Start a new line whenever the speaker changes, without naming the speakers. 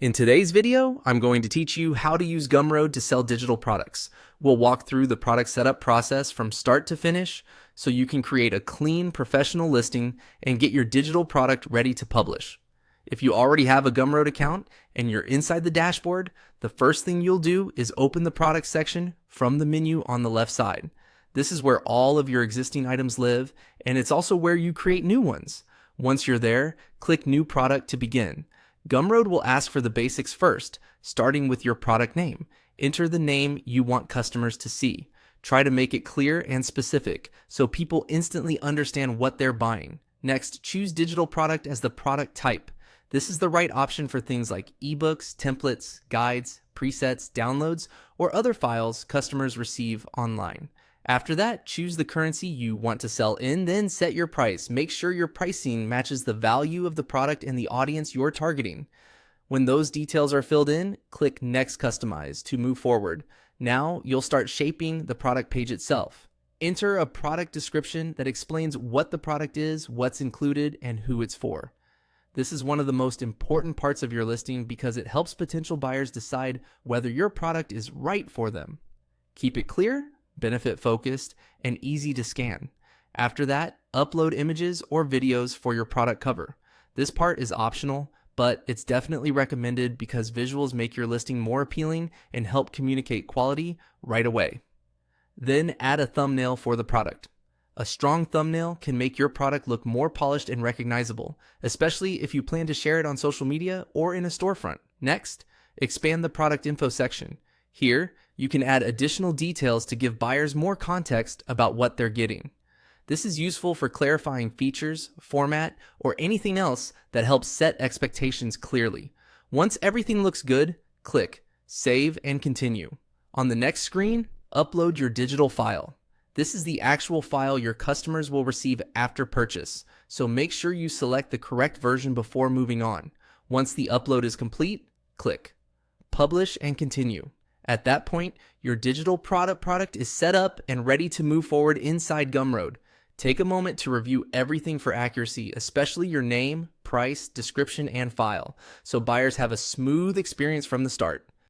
In today's video, I'm going to teach you how to use Gumroad to sell digital products. We'll walk through the product setup process from start to finish so you can create a clean, professional listing and get your digital product ready to publish. If you already have a Gumroad account and you're inside the dashboard, the first thing you'll do is open the product section from the menu on the left side. This is where all of your existing items live, and it's also where you create new ones. Once you're there, click New Product to begin. Gumroad will ask for the basics first, starting with your product name. Enter the name you want customers to see. Try to make it clear and specific so people instantly understand what they're buying. Next, choose digital product as the product type. This is the right option for things like ebooks, templates, guides, presets, downloads, or other files customers receive online. After that, choose the currency you want to sell in, then set your price. Make sure your pricing matches the value of the product and the audience you're targeting. When those details are filled in, click Next Customize to move forward. Now you'll start shaping the product page itself. Enter a product description that explains what the product is, what's included, and who it's for. This is one of the most important parts of your listing because it helps potential buyers decide whether your product is right for them. Keep it clear, benefit focused, and easy to scan. After that, upload images or videos for your product cover. This part is optional, but it's definitely recommended because visuals make your listing more appealing and help communicate quality right away. Then add a thumbnail for the product. A strong thumbnail can make your product look more polished and recognizable, especially if you plan to share it on social media or in a storefront. Next, expand the product info section. Here, you can add additional details to give buyers more context about what they're getting. This is useful for clarifying features, format, or anything else that helps set expectations clearly. Once everything looks good, click Save and Continue. On the next screen, upload your digital file. This is the actual file your customers will receive after purchase, so make sure you select the correct version before moving on. Once the upload is complete, click Publish and Continue. At that point, your digital product is set up and ready to move forward inside Gumroad. Take a moment to review everything for accuracy, especially your name, price, description, and file, so buyers have a smooth experience from the start.